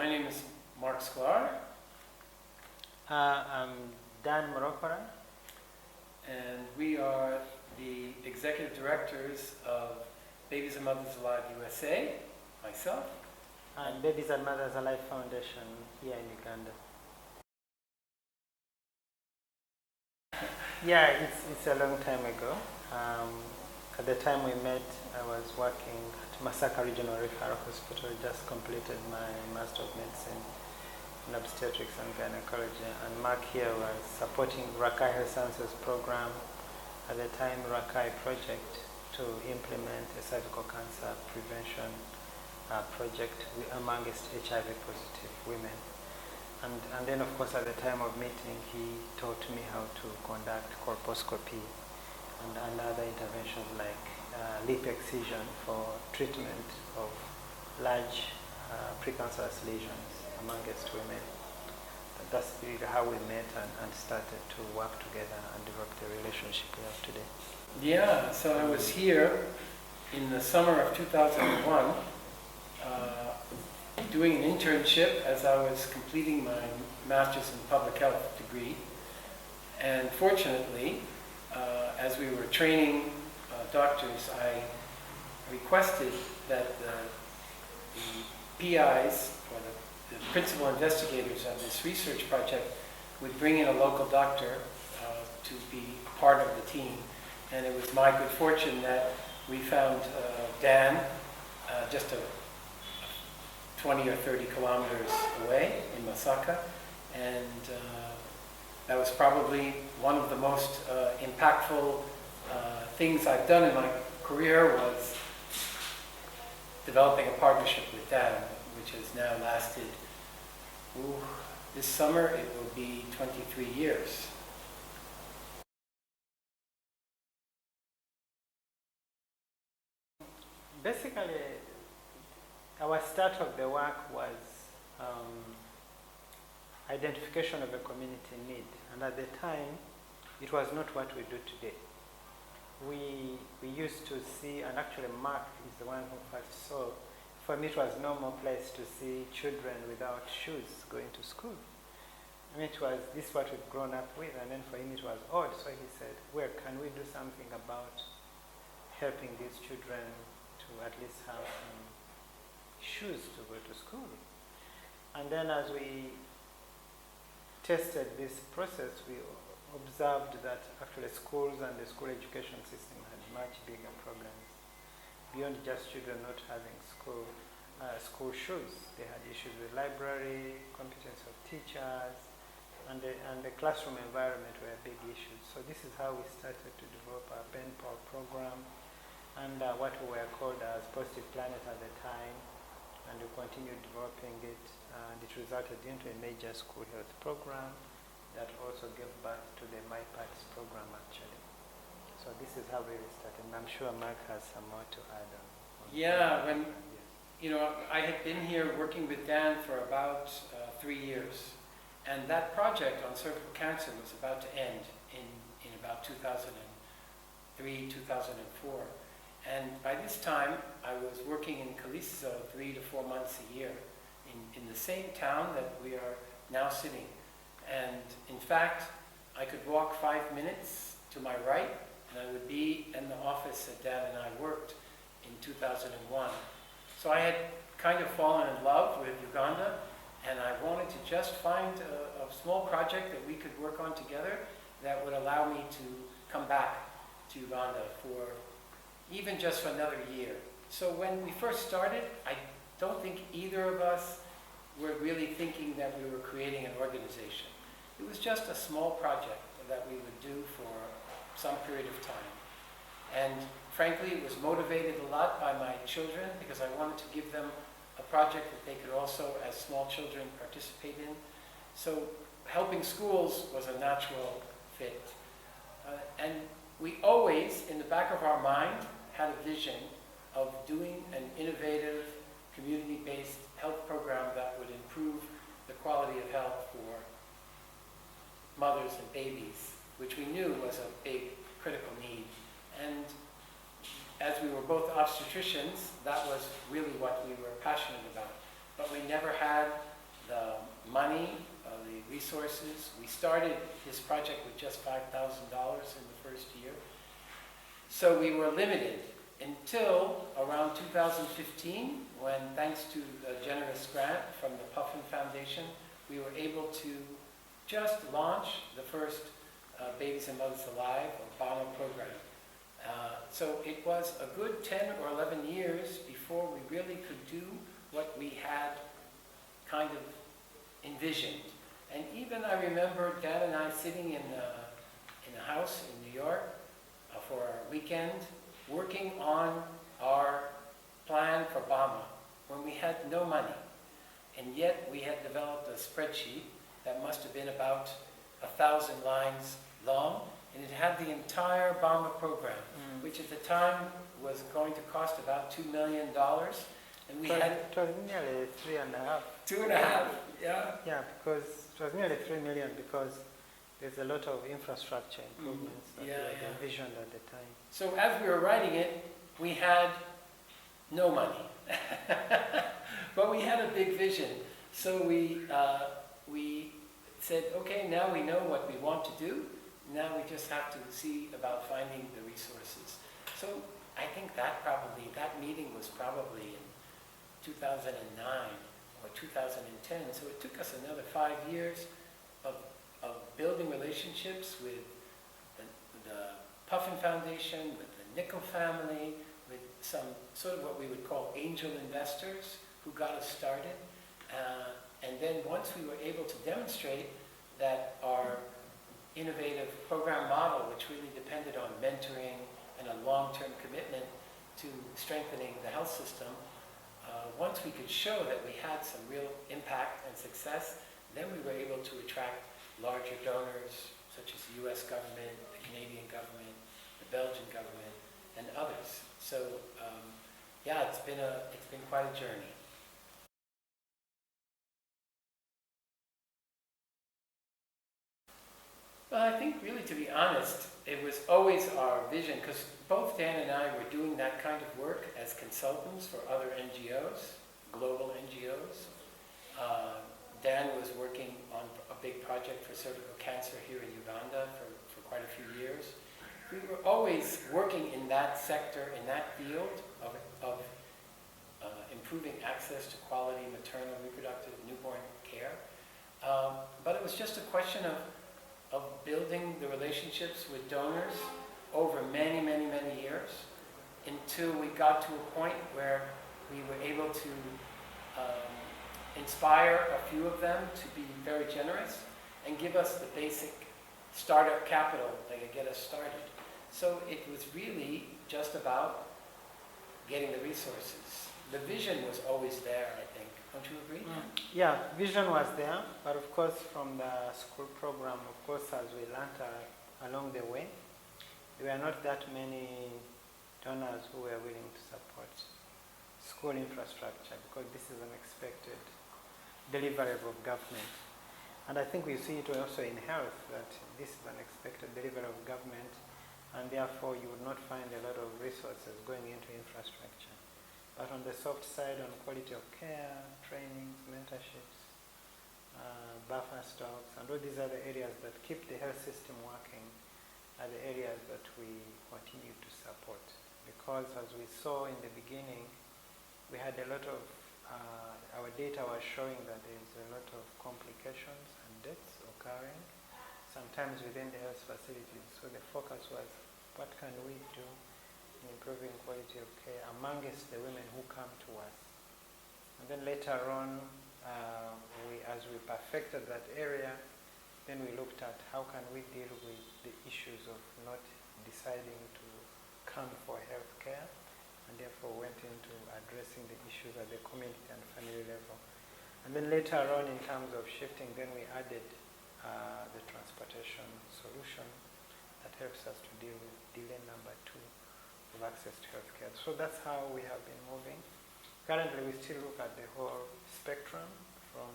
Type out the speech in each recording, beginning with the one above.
My name is Marc Sklar. I'm Dan Murokora. And we are the executive directors of Babies and Mothers Alive USA, myself. And Babies and Mothers Alive Foundation here in Uganda. Yeah, it's a long time ago. At the time we met, I was working at Masaka Regional Referral Hospital, just completed my Master of Medicine in Obstetrics and Gynecology. And Marc here was supporting Rakai Health Sciences program, at the time Rakai project, to implement a cervical cancer prevention project amongst HIV positive women. And then of course at the time of meeting he taught me how to conduct colposcopy and other interventions like lip excision for treatment of large precancerous lesions amongst women. That's really how we met and started to work together and develop the relationship we have today. Yeah, so I was here in the summer of 2001 doing an internship as I was completing my master's in public health degree. And fortunately, as we were training doctors, I requested that the PIs, or the principal investigators of this research project, would bring in a local doctor to be part of the team. And it was my good fortune that we found Dan just 20 or 30 kilometers away in Masaka, and that was probably one of the most impactful things I've done in my career, was developing a partnership with Dan, which has now lasted, this summer it will be 23 years. Basically, our start of the work was identification of a community need, and at the time it was not what we do today. We used to see, and actually Marc is the one who first saw, for me it was no more place to see children without shoes going to school. I mean, this is what we've grown up with, and then for him it was odd, so he said, well, can we do something about helping these children to at least have some shoes to go to school? And then as we tested this process, we observed that actually schools and the school education system had much bigger problems beyond just children not having school shoes. They had issues with library, competence of teachers, and the classroom environment were big issues. So this is how we started to develop our pen pal program, and what we were called as Positive Planet at the time, and we continued developing it, and it resulted into a major school health program that also gave birth to the My Parts program actually. So this is how we started, and I'm sure Marc has some more to add on. Yeah, when, I had been here working with Dan for about 3 years, and that project on cervical cancer was about to end in about 2003, 2004. And by this time, I was working in Kaliso 3 to 4 months a year in the same town that we are now sitting. And in fact, I could walk 5 minutes to my right, and I would be in the office that Dan and I worked in 2001. So I had kind of fallen in love with Uganda, and I wanted to just find a small project that we could work on together that would allow me to come back to Uganda for even just for another year. So when we first started, I don't think either of us were really thinking that we were creating an organization. It was just a small project that we would do for some period of time. And frankly, it was motivated a lot by my children, because I wanted to give them a project that they could also, as small children, participate in. So helping schools was a natural fit. And we always, in the back of our mind, had a vision of doing an innovative, community-based health program that would improve the quality of health for mothers and babies, which we knew was a big, critical need. And as we were both obstetricians, that was really what we were passionate about. but we never had the money, the resources. We started this project with just $5,000 in the first year. So we were limited until around 2015, when, thanks to a generous grant from the Puffin Foundation, we were able to just launch the first Babies and Mothers Alive, or BAMA program. So it was a good 10 or 11 years before we really could do what we had kind of envisioned. And even I remember Dan and I sitting in a house in New York for our weekend, working on our plan for BAMA when we had no money. And yet we had developed a spreadsheet that must have been about 1,000 lines long, and it had the entire BAMA program, which at the time was going to cost about $2 million. And we had it was nearly 3.5. 2.5, yeah. Yeah, because it was nearly 3 million because there's a lot of infrastructure improvements that we had envisioned at the time. So as we were writing it, we had no money, but we had a big vision. So we said, okay, now we know what we want to do. Now we just have to see about finding the resources. So I think that meeting was probably in 2009 or 2010. So it took us another 5 years of building relationships with the Puffin Foundation, with the Nickel family, with some sort of what we would call angel investors who got us started. And then once we were able to demonstrate that our innovative program model, which really depended on mentoring and a long-term commitment to strengthening the health system, once we could show that we had some real impact and success, then we were able to attract larger donors, such as the US government, the Canadian government, the Belgian government, and others. So, yeah, it's been quite a journey. Well, I think really, to be honest, it was always our vision, because both Dan and I were doing that kind of work as consultants for other NGOs, global NGOs. Dan was working on a big project for cervical cancer here in Uganda for quite a few years. We were always working in that sector, in that field of improving access to quality maternal, reproductive, newborn care. But it was just a question of building the relationships with donors over many, many, many years until we got to a point where we were able to inspire a few of them to be very generous and give us the basic startup capital that could get us started. So it was really just about getting the resources. The vision was always there, I think. Don't you agree? Yeah, vision was there, but of course from the school program, of course, as we learned along the way, there were not that many donors who were willing to support school infrastructure, because this is an expected deliverable of government. And I think we see it also in health, that this is an expected delivery of government, and therefore you would not find a lot of resources going into infrastructure. But on the soft side, on quality of care, trainings, mentorships, buffer stocks, and all these other areas that keep the health system working are the areas that we continue to support. Because as we saw in the beginning, we had a lot of, our data was showing that there is a lot of complications and deaths occurring, sometimes within the health facilities. So the focus was, what can we do in improving quality of care amongst the women who come to us? And then later on, as we perfected that area, then we looked at how can we deal with the issues of not deciding to come for health care, and therefore went into addressing the issues at the community and family level. And then later on, in terms of shifting, then we added the transportation solution that helps us to deal with delay number 2 of access to healthcare. So that's how we have been moving. Currently, we still look at the whole spectrum, from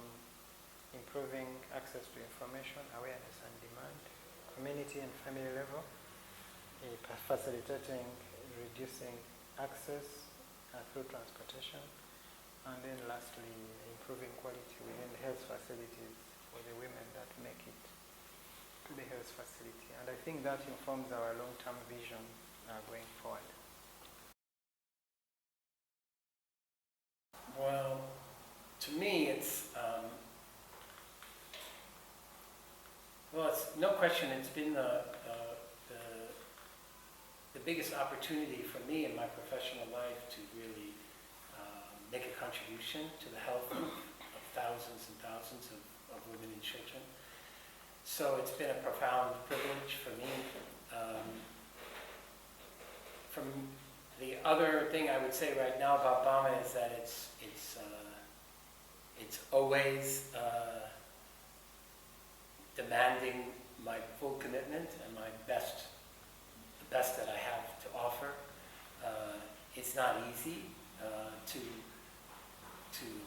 improving access to information, awareness and demand, community and family level, facilitating, reducing access through transportation, And then lastly, improving quality within the health facilities for the women that make it to the health facility. And I think that informs our long-term vision going forward. Well, to me, it's no question. It's been the biggest opportunity for me in my professional life to really make a contribution to the health of thousands and thousands of women and children. So it's been a profound privilege for me. From the other thing I would say right now about BAMA is that it's always demanding my full commitment and my best, the best that I have to offer. It's not easy to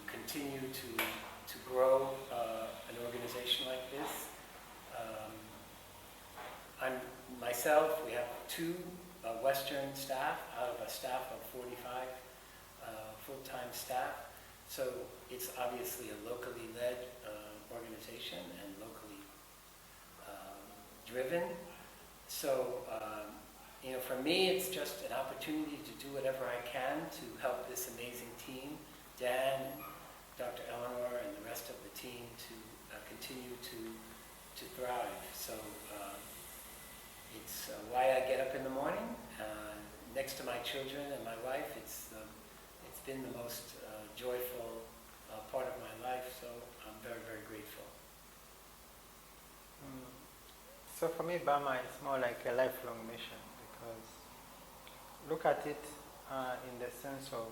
continue to grow an organization like this. We have 2 Western staff out of a staff of 45 full-time staff. So it's obviously a locally led organization and locally driven. So, for me, it's just an opportunity to do whatever I can to help this amazing team, Dan, and Dr. Eleanor, and the rest of the team to continue to thrive. So it's why I get up in the morning. Next to my children and my wife, it's been the most joyful part of my life, so I'm very, very grateful. So for me, BAMA is more like a lifelong mission, because look at it in the sense of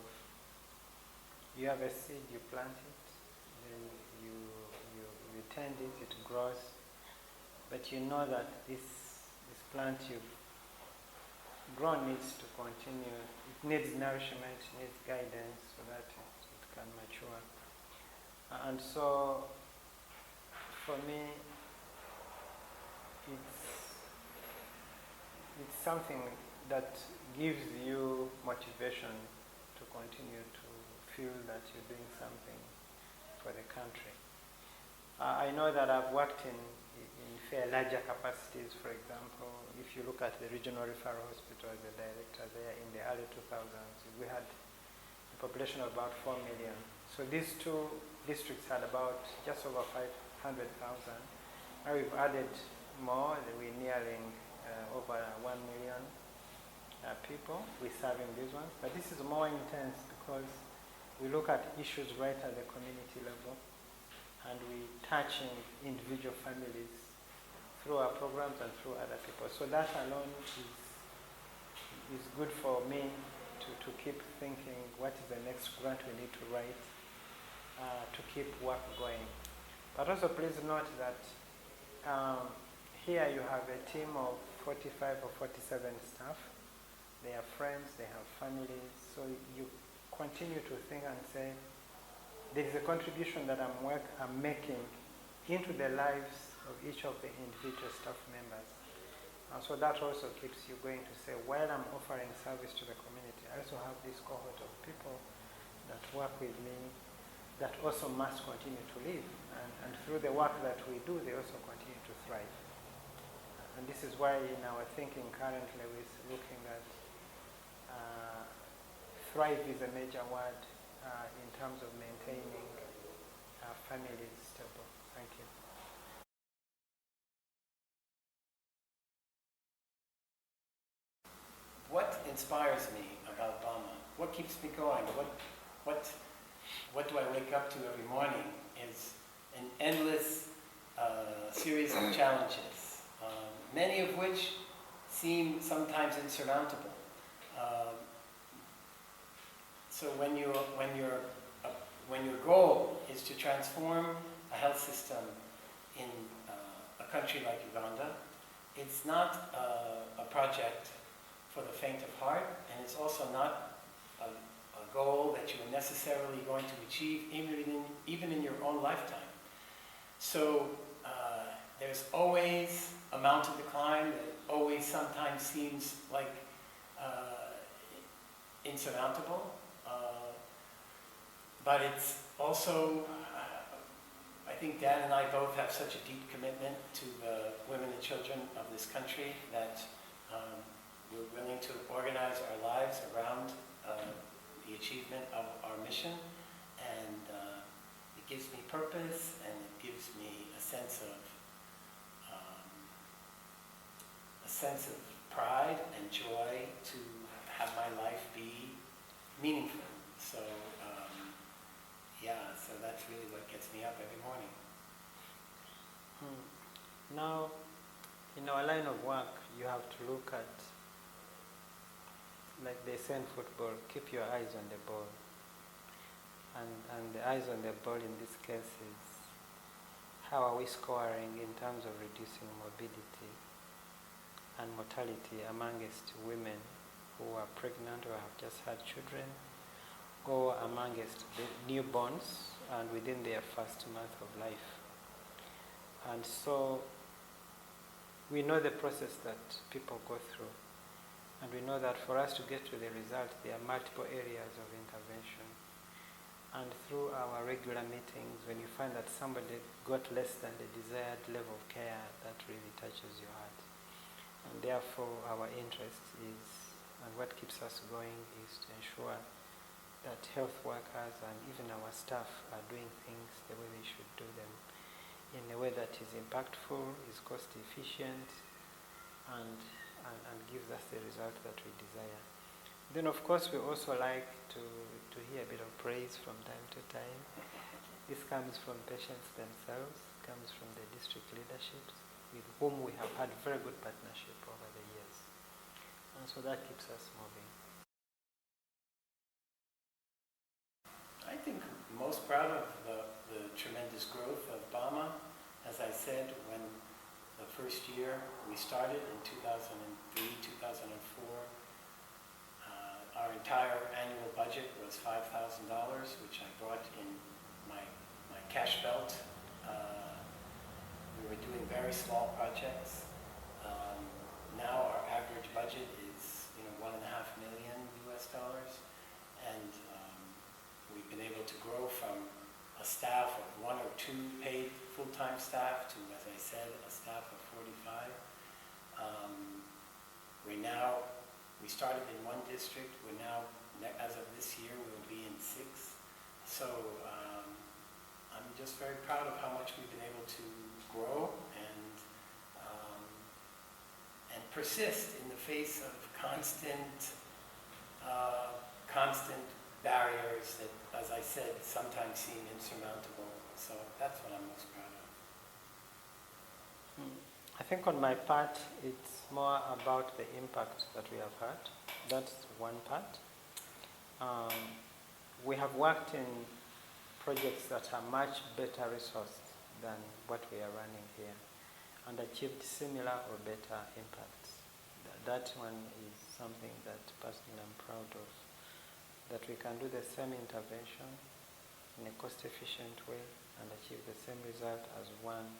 you have a seed, you plant it, then you tend it, it grows, but you know that this plant you've grown needs to continue. It needs nourishment, it needs guidance so that it can mature. And so, for me, it's something that gives you motivation to continue to feel that you're doing something for the country. I know that I've worked in fair larger capacities. For example, if you look at the regional referral hospital as a director there in the early 2000s, we had a population of about 4 million. So these 2 districts had about just over 500,000. Now we've added more. We're nearing over 1 million people. We're serving these ones. But this is more intense because we look at issues right at the community level, and we're touching individual families through our programs and through other people. So that alone is good for me to keep thinking, what is the next grant we need to write to keep work going. But also please note that here you have a team of 45 or 47 staff. They have friends, they have families, so you continue to think and say, there is a contribution that I'm making into the lives of each of the individual staff members. So that also keeps you going to say, while I'm offering service to the community, I also have this cohort of people that work with me that also must continue to live. And through the work that we do, they also continue to thrive. And this is why in our thinking currently we're looking at thrive is a major word in terms of maintaining families stable. Thank you. What inspires me about BAMA? What keeps me going? What do I wake up to every morning is an endless series of challenges, many of which seem sometimes insurmountable. So when your goal is to transform a health system in a country like Uganda, it's not a project for the faint of heart, and it's also not a goal that you are necessarily going to achieve even in your own lifetime. So there's always a mountain to climb that always sometimes seems like but it's also, I think Dan and I both have such a deep commitment to the women and children of this country that we're willing to organize our lives around the achievement of our mission, and it gives me purpose, and it gives me a sense of pride and joy to have my life be meaningful. So so that's really what gets me up every morning. Now, in our line of work, you have to look at, like they say in football, keep your eyes on the ball. And the eyes on the ball in this case is, how are we scoring in terms of reducing morbidity and mortality amongst women who are pregnant or have just had children, or amongst the newborns and within their first month of life. And so we know the process that people go through, and we know that for us to get to the result, there are multiple areas of intervention. And through our regular meetings, when you find that somebody got less than the desired level of care, that really touches your heart. And therefore our interest is, and what keeps us going, is to ensure that health workers and even our staff are doing things the way they should do them, in a way that is impactful, is cost efficient, and gives us the result that we desire. Then of course we also like to hear a bit of praise from time to time. This comes from patients themselves, comes from the district leaderships, with whom we have had very good partnership over the years. And so that keeps us moving. I think most proud of the tremendous growth of BAMA. As I said, when the first year we started in 2003, 2004, our entire annual budget was $5,000, which I brought in my cash belt. We were doing very small projects. Now our average budget is $1.5 million US, and we've been able to grow from a staff of 1 or 2 paid full-time staff to, as I said, a staff of 45. We started in 1 district. We're now, as of this year, we'll be in 6. So I'm just very proud of how much we've been able to grow and persist in the face of constant barriers that, as I said, sometimes seem insurmountable. So that's what I'm most proud of. I think on my part, it's more about the impact that we have had. That's one part. We have worked in projects that are much better resourced than what we are running here, and achieved similar or better impacts. That one is something that personally I'm proud of, that we can do the same intervention in a cost-efficient way and achieve the same result as one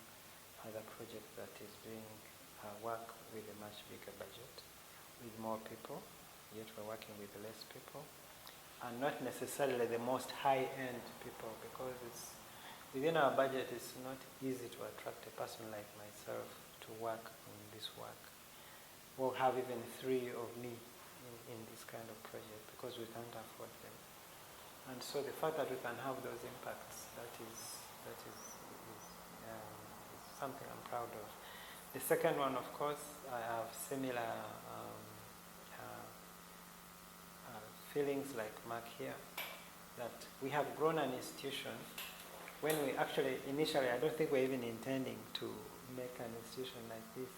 other project that is doing work with a much bigger budget, with more people, yet we're working with less people, and not necessarily the most high-end people, because it's within our budget. It's not easy to attract a person like myself to work in this work. We'll have even 3 of me in this kind of project because we can't afford them. And so the fact that we can have those impacts, that is something I'm proud of. The second one, of course, I have similar feelings like Marc here, that we have grown an institution when we actually, initially, I don't think we're even intending to make an institution like this.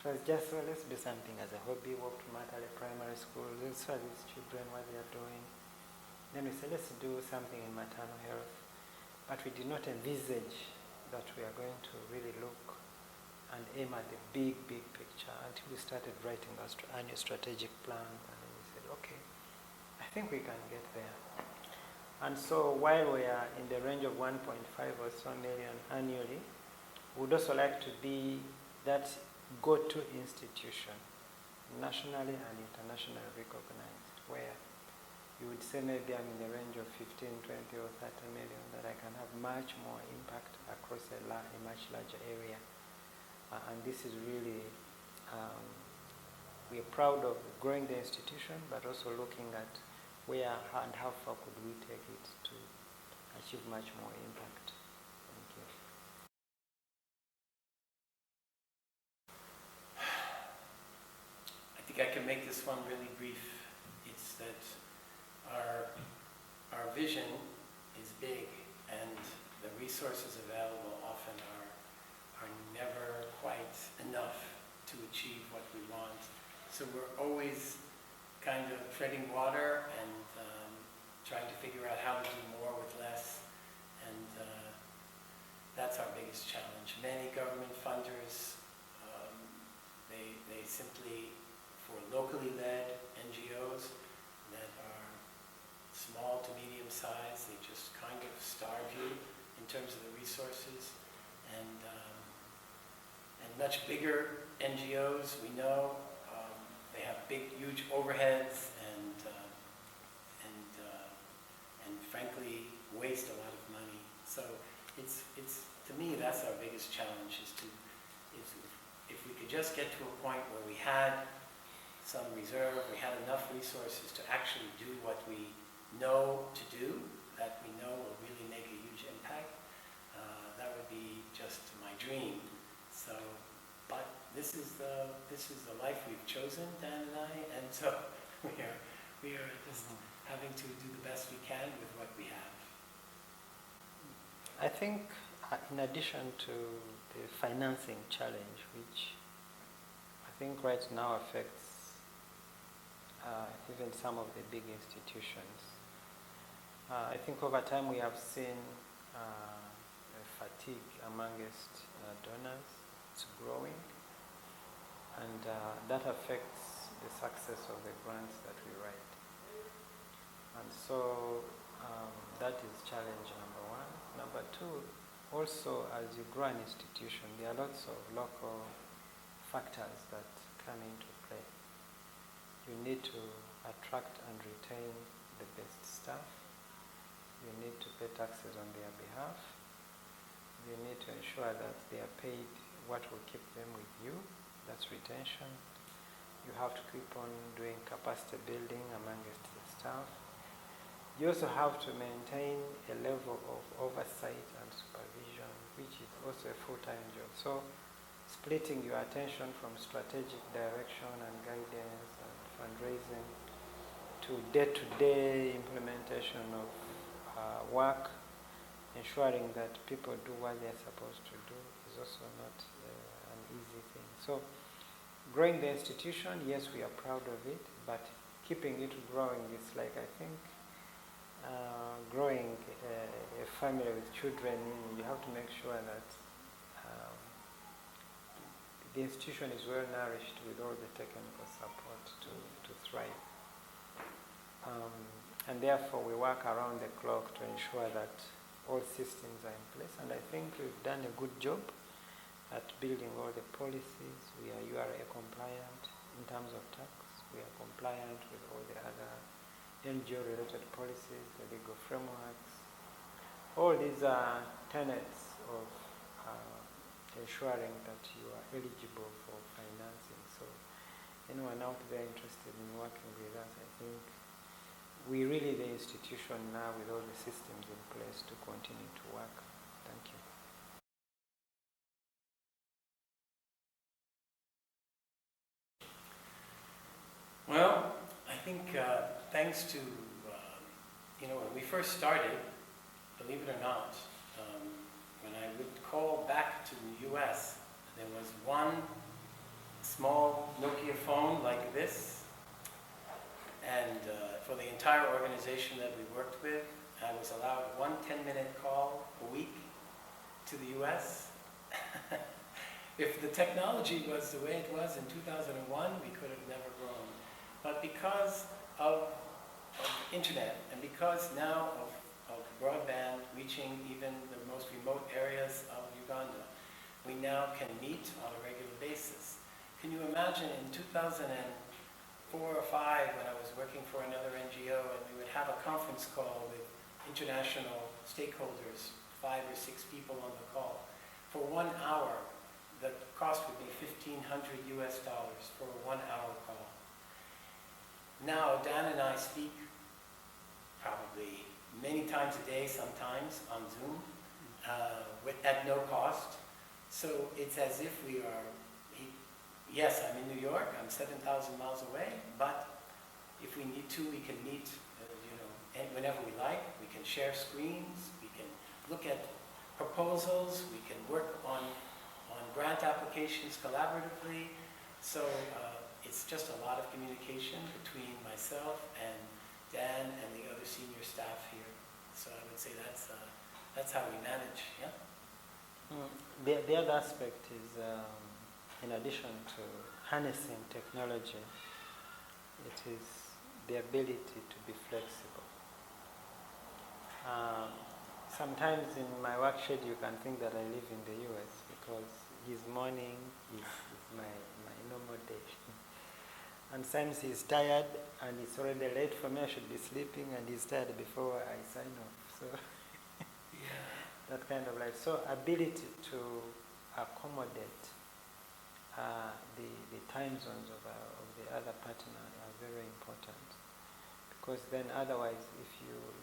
It was just, well, let's do something as a hobby, walk to Matale Primary School, let's show these children what they are doing. Then we said, let's do something in maternal health. But we did not envisage that we are going to really look and aim at the big, big picture until we started writing our annual strategic plan. And then we said, okay, I think we can get there. And so while we are in the range of 1.5 or so million annually, we would also like to be that go-to institution, nationally and internationally recognized, where you would say maybe I'm in the range of 15, 20 or 30 million, that I can have much more impact across a much larger area. And this is really, we are proud of growing the institution, but also looking at where and how far could we take it to achieve much more impact. Thank you. I think I can make this one really brief. It's that our vision is big, and the resources available often are never quite enough to achieve what we want. So we're always kind of treading water and trying to figure out how to do more with less, and that's our biggest challenge. Many government funders, they simply, for locally led NGOs that are small to medium size, they just kind of starve you in terms of the resources, and much bigger NGOs, we know, they have big, huge overheads and frankly waste a lot of money. So it's to me, that's our biggest challenge, is if we could just get to a point where we had some reserve, we had enough resources to actually do what we know to do, that we know will really make a huge impact, that would be just my dream. So, but this is the life we've chosen, Dan and I, and so we are just having to do the best we can with what we have. I think in addition to the financing challenge, which I think right now affects even some of the big institutions, I think over time we have seen a fatigue amongst donors. It's growing, and that affects the success of the grants that we write. And so that is challenge number one. Number two, also as you grow an institution, there are lots of local factors that come into play. You need to attract and retain the best staff. You need to pay taxes on their behalf. You need to ensure that they are paid what will keep them with you. That's retention. You have to keep on doing capacity building amongst the staff. You also have to maintain a level of oversight and supervision, which is also a full-time job. So splitting your attention from strategic direction and guidance and fundraising to day-to-day implementation of work, ensuring that people do what they're supposed to do, is also not an easy thing. So growing the institution, yes, we are proud of it, but keeping it growing is like, I think, growing a family with children. You have to make sure that the institution is well nourished with all the technical support to thrive. And therefore we work around the clock to ensure that all systems are in place. And I think we've done a good job at building all the policies. We are URA compliant in terms of tax. We are compliant with all the other NGO-related policies, the legal frameworks. All these are tenets of ensuring that you are eligible for financing. So anyone out there interested in working with us, I think we really the institution now with all the systems in place to continue to work. Thank you. Well, I think thanks to, when we first started, believe it or not, when I would call back to the US, there was one small Nokia phone like this, and for the entire organization that we worked with, I was allowed one 10-minute call a week to the US. If the technology was the way it was in 2001, we could have never grown. But because of internet, and because now of broadband reaching even the most remote areas of Uganda, we now can meet on a regular basis. Can you imagine in 2001, 4 or 5 when I was working for another NGO, and we would have a conference call with international stakeholders, 5 or 6 people on the call. For 1 hour, the cost would be $1,500 for a 1-hour call. Now, Dan and I speak probably many times a day, sometimes on Zoom, at no cost. So it's as if we are, yes, I'm in New York, I'm 7,000 miles away, but if we need to, we can meet, whenever we like. We can share screens, we can look at proposals, we can work on grant applications collaboratively. So it's just a lot of communication between myself and Dan and the other senior staff here. So I would say that's how we manage, yeah? The other aspect is, in addition to harnessing technology, it is the ability to be flexible. Sometimes in my work schedule you can think that I live in the US because his morning is my normal day. And sometimes he's tired and it's already late for me, I should be sleeping, and he's tired before I sign off. So Yeah. that kind of life. So ability to accommodate the time zones of the other partner are very important, because then otherwise if you're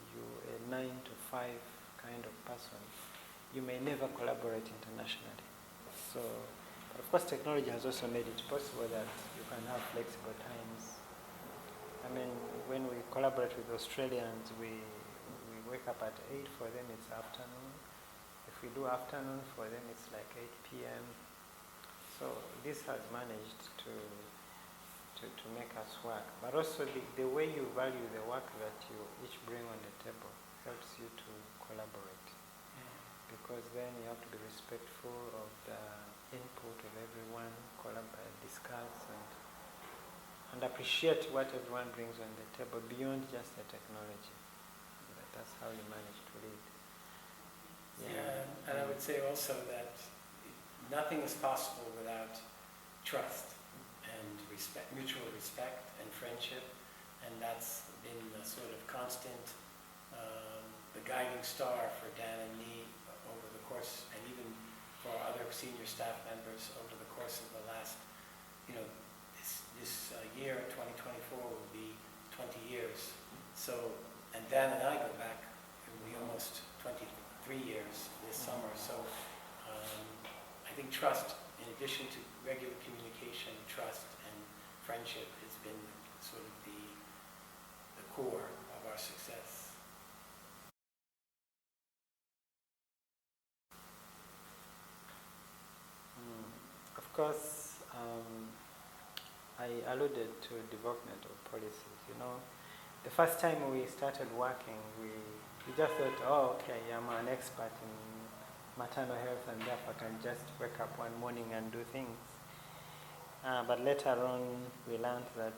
a 9 to 5 kind of person, you may never collaborate internationally. So, but of course technology has also made it possible that you can have flexible times. I mean, when we collaborate with Australians, we wake up at 8, for them it's afternoon. If we do afternoon, for them it's like 8 p.m. So this has managed to make us work. But also the way you value the work that you each bring on the table helps you to collaborate. Because then you have to be respectful of the input of everyone, discuss and appreciate what everyone brings on the table beyond just the technology. That's how you manage to lead. Yeah, and I would say also that nothing is possible without trust and respect, mutual respect and friendship, and that's been the sort of constant, the guiding star for Dan and me over the course, and even for other senior staff members over the course of the last, this year, 2024, will be 20 years. So, and Dan and I go back, we almost 23 years this summer. So I think trust, in addition to regular communication, trust and friendship has been sort of the core of our success. Of course, I alluded to development of policies. The first time we started working, we just thought, oh, okay, I'm an expert in maternal health and therefore I can just wake up one morning and do things. But later on, we learned that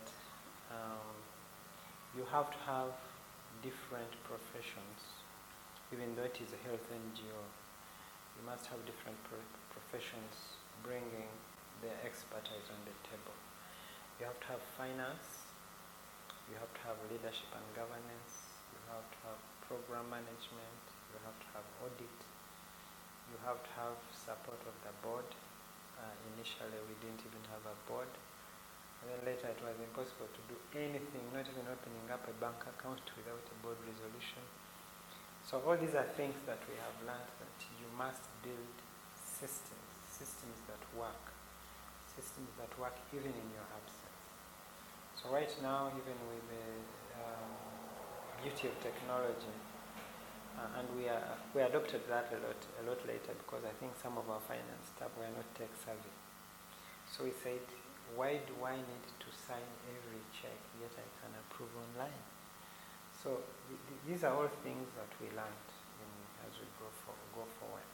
you have to have different professions, even though it is a health NGO. You must have different professions bringing their expertise on the table. You have to have finance, you have to have leadership and governance, you have to have program management, you have to have audit, you have to have support of the board. Initially we didn't even have a board, and then later it was impossible to do anything, not even opening up a bank account without a board resolution. So all these are things that we have learned, that you must build systems that work even in your absence. So right now, even with the beauty of technology, and we adopted that a lot later, because I think some of our finance staff were not tech savvy. So we said, why do I need to sign every check, yet I can approve online? So these are all things that we learned as we go forward.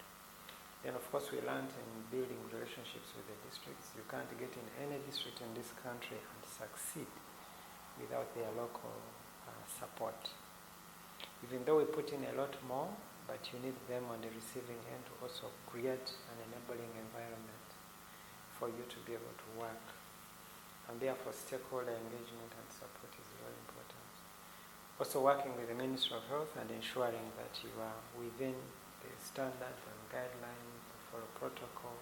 Then of course we learned in building relationships with the districts. You can't get in any district in this country and succeed without their local support. Even though we put in a lot more, but you need them on the receiving end to also create an enabling environment for you to be able to work and therefore stakeholder engagement and support is very important. Also working with the Ministry of Health and ensuring that you are within the standards and guidelines, follow protocol,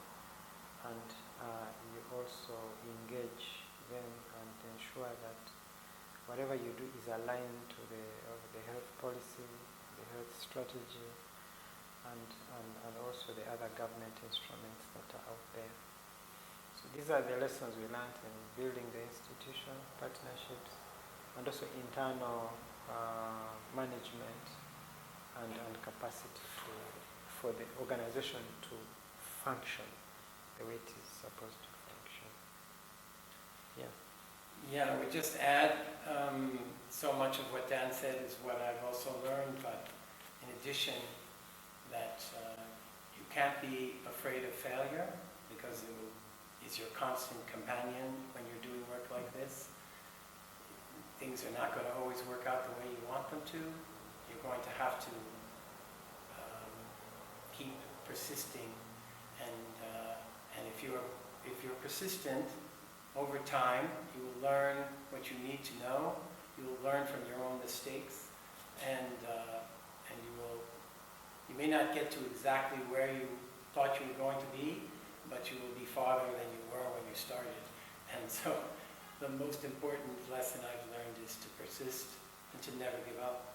and you also engage them and ensure that whatever you do is aligned to the health policy, the health strategy, and also the other government instruments that are out there. So these are the lessons we learned in building the institution, partnerships, and also internal management and capacity for the organization to function the way it is supposed to function. Yeah. Yeah, we just add so much of what Dan said is what I've also learned, but in addition, that you can't be afraid of failure because it is your constant companion when you're doing work like this. Things are not going to always work out the way you want them to. You're going to have to keep persisting, and if you're persistent, over time you will learn what you need to know. You will learn from your own mistakes, and you may not get to exactly where you thought you were going to be, but you will be farther than you were when you started. And so the most important lesson I've learned is to persist and to never give up.